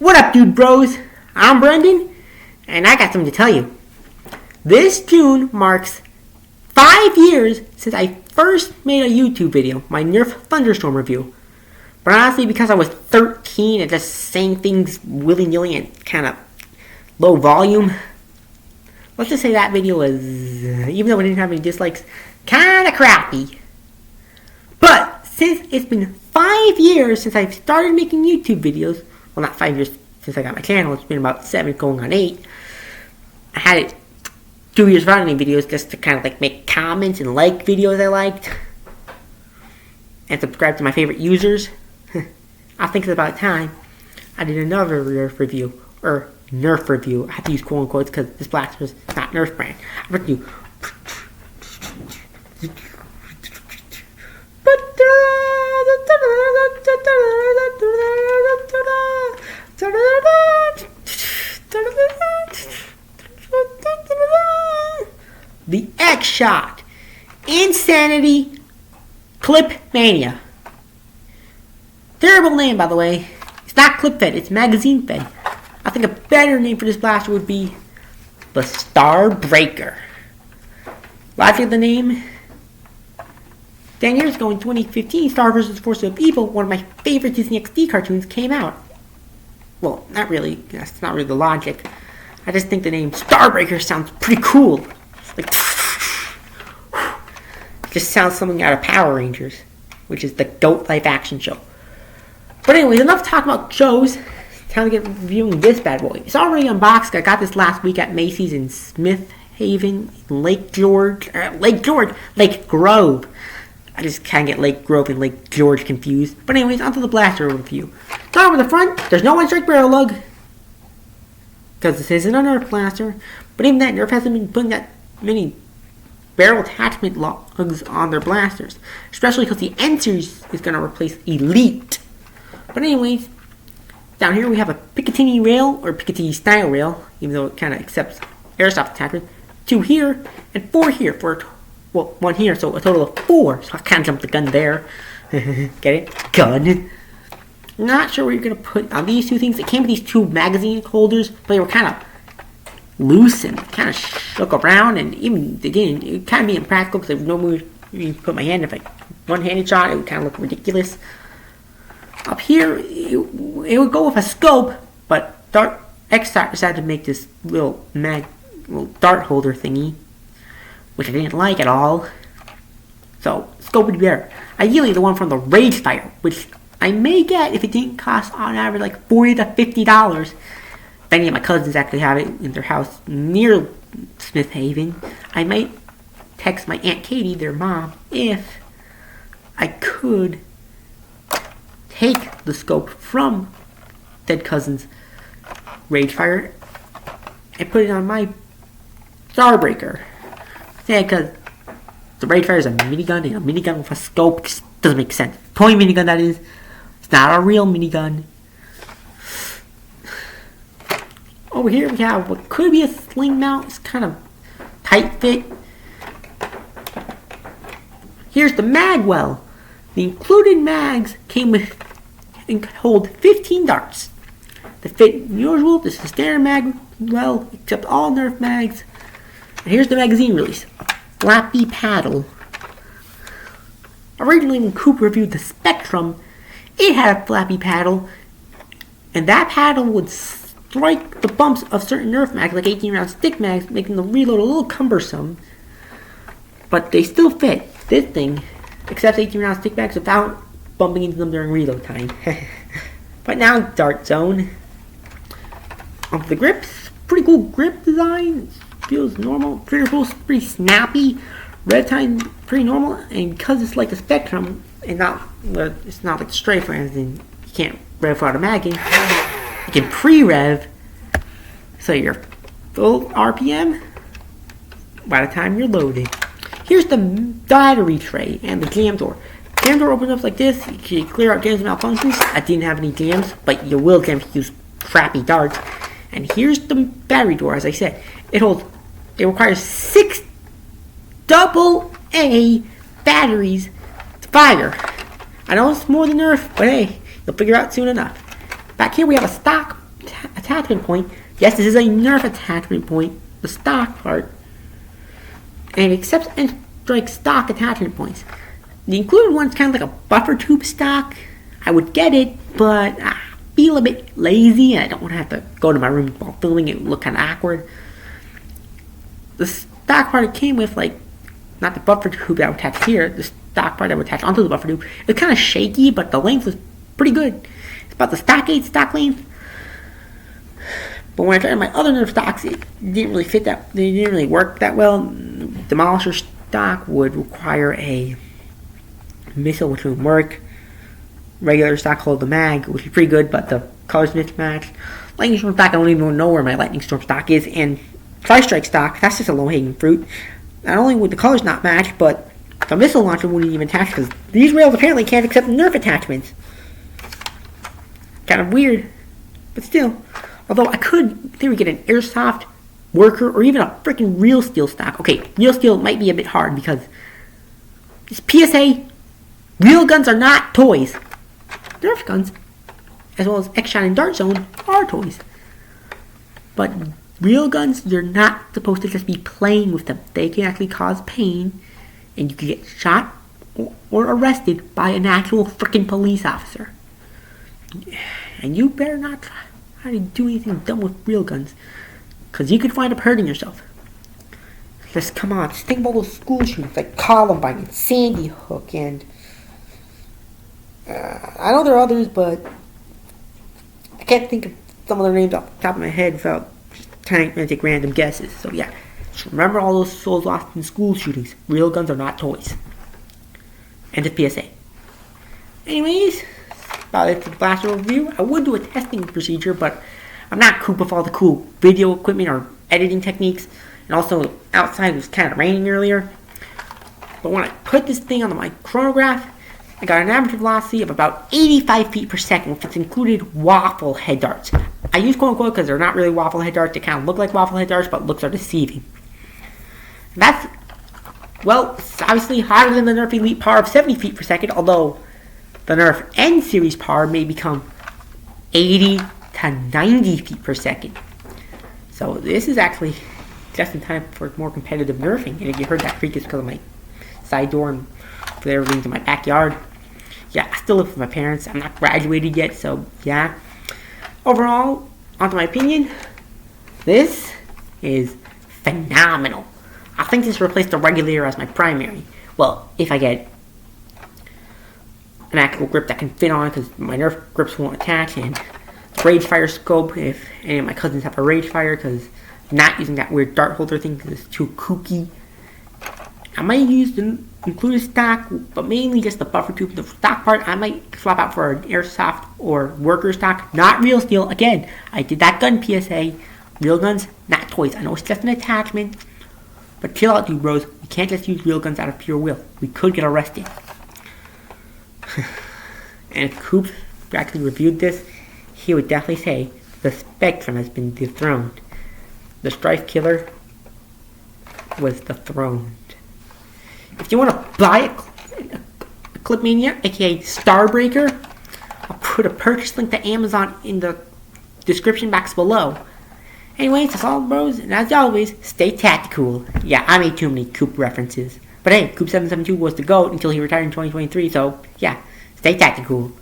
What up, dude bros? I'm Brendan, and I got something to tell you. This June marks 5 years since I first made a YouTube video, my Nerf Thunderstorm review. But honestly, because I was 13 and just saying things willy-nilly and kind of low volume, let's just say that video was, even though it didn't have any dislikes, kind of crappy. But since it's been 5 years since I've started making YouTube videos, well, not 5 years since I got my channel, it's been about 7 going on 8. I had it 2 years without any videos just to kind of like make comments and like videos I liked. And subscribe to my favorite users. I think it's about time I did another Nerf review. Or Nerf review. I have to use quote unquote because this blaster is not Nerf brand. I have to do the Xshot Insanity Clip Mania. Terrible name, by the way. It's not clip fed, it's magazine fed. I think a better name for this blaster would be the Starbreaker. Last of the name. 10 years ago in 2015, Star vs. Force of Evil, one of my favorite Disney XD cartoons, came out. Well, not really. That's not really the logic. I just think the name Starbreaker sounds pretty cool. Like, it just sounds something out of Power Rangers, which is the GOAT live action show. But anyways, enough talking about shows. Time to get reviewing this bad boy. It's already unboxed. I got this last week at Macy's in Smith Haven, Lake Grove. I just can't get Lake Grove and Lake George confused. But anyways, onto the blaster review. Start with the front. There's no one-strike barrel lug, because this isn't a Nerf blaster. But even that, Nerf hasn't been putting that many barrel attachment lugs on their blasters. Especially because the N Series is going to replace Elite. But anyways, down here we have a Picatinny rail, or Picatinny style rail, even though it kind of accepts airsoft attachment. 2 here, and 4 here for well, 1 here, so a total of 4. So I kind of jumped the gun there. Get it? Gun. Not sure what you're going to put on these 2 things. It came with these 2 magazine holders, but they were kind of loose and kind of shook around, and even they didn't. It would kind of be impractical because no move you put my hand. If I one-handed shot, it would kind of look ridiculous. Up here, it would go with a scope, but Xshot decided to make this little dart holder thingy, which I didn't like at all. So, scope would be better. Ideally, the one from the Rage Fire, which I may get if it didn't cost on average like $40 to $50. If any of my cousins actually have it in their house near Smith Haven, I might text my Aunt Katie, their mom, if I could take the scope from dead cousin's Rage Fire and put it on my Starbreaker. Yeah, because the Rage Fire is a minigun, and a minigun with a scope just doesn't make sense. Toy minigun, that is. It's not a real minigun. Over here we have what could be a sling mount. It's kind of tight fit. Here's the mag well. The included mags came with and hold 15 darts. They fit usual. This is a standard mag well, except all Nerf mags. And here's the magazine release. A flappy paddle. Originally when Coop reviewed the Spectrum, it had a flappy paddle, and that paddle would strike the bumps of certain Nerf mags, like 18 round stick mags, making the reload a little cumbersome. But they still fit. This thing accepts 18 round stick mags without bumping into them during reload time. But now, dart zone. Onto the grips. Pretty cool grip design. Feels normal. Pretty snappy. Red time pretty normal. And because it's like a Spectrum, and it's not like the Stryfe and you can't rev out a mag in, you can pre-rev, so you're full RPM by the time you're loaded. Here's the battery tray and the jam door. Jam door opens up like this. You can clear out jams and malfunctions. I didn't have any jams, but you will jam if you use crappy darts. And here's the battery door, as I said. It requires 6 AA batteries to fire. I know it's more than Nerf, but hey, you'll figure out soon enough. Back here we have a stock attachment point. Yes, this is a Nerf attachment point, the stock part. And it accepts N-Strike stock attachment points. The included one's kind of like a buffer tube stock. I would get it, but I feel a bit lazy. I don't want to have to go to my room while filming. It would look kind of awkward. The stock part it came with, like, not the buffer tube that I would attach here, the stock part that would attach onto the buffer tube. It's kind of shaky, but the length was pretty good. It's about the stock 8 stock length. But when I tried my other Nerf stocks, it didn't really fit that. They didn't really work that well. Demolisher stock would require a missile, which wouldn't work. Regular stock hold the mag, which is pretty good, but the colors mismatch. Lightning Storm stock, I don't even know where my Lightning Storm stock is. And Tri-Strike stock, that's just a low-hanging fruit. Not only would the colors not match, but the missile launcher wouldn't even attach, because these rails apparently can't accept Nerf attachments. Kind of weird, but still. Although I could, in theory, get an airsoft, worker, or even a freaking real steel stock. Okay, real steel might be a bit hard because this PSA, real guns are not toys. Nerf guns, as well as Xshot and Dart Zone, are toys. But real guns, you're not supposed to just be playing with them. They can actually cause pain, and you can get shot or arrested by an actual freaking police officer. And you better not try to do anything dumb with real guns, because you could wind up hurting yourself. Just come on, just think about those school shootings like Columbine and Sandy Hook, and I know there are others, but I can't think of some of their names off the top of my head without just trying to take random guesses. So yeah, just remember all those souls lost in school shootings. Real guns are not toys. End of PSA. Anyways, about it for the blaster overview. I would do a testing procedure, but I'm not cool with all the cool video equipment or editing techniques. And also, outside it was kind of raining earlier. But when I put this thing on my chronograph, I got an average velocity of about 85 feet per second, with its included waffle head darts. I use quote unquote because they're not really waffle head darts. They kind of look like waffle head darts, but looks are deceiving. That's, well, it's obviously higher than the Nerf Elite power of 70 feet per second, although the Nerf N series power may become 80 to 90 feet per second. So this is actually just in time for more competitive nerfing. And if you heard that creak, it's because of my side door and for everything's in my backyard. Yeah, I still live with my parents. I'm not graduated yet, so yeah. Overall, onto my opinion, this is phenomenal. I think this replaced the regulator as my primary. Well, if I get an actual grip that can fit on it, because my Nerf grips won't attach, and the Rage Fire scope, if any of my cousins have a Rage Fire, because I'm not using that weird dart holder thing because it's too kooky. I might use the included stock, but mainly just the buffer tube. The stock part, I might swap out for an airsoft or worker stock, not real steel. Again, I did that gun PSA. Real guns, not toys. I know it's just an attachment, but chill out, dude bros. We can't just use real guns out of pure will. We could get arrested. And if Coop actually reviewed this, he would definitely say the Spectrum has been dethroned. The Stryfe killer was dethroned. If you want to buy a Clip Mania, aka Starbreaker, I'll put a purchase link to Amazon in the description box below. Anyways, that's all, bros, and as always, stay tactical. Yeah, I made too many Coop references. But hey, Coop772 was the GOAT until he retired in 2023, so yeah, stay tactical.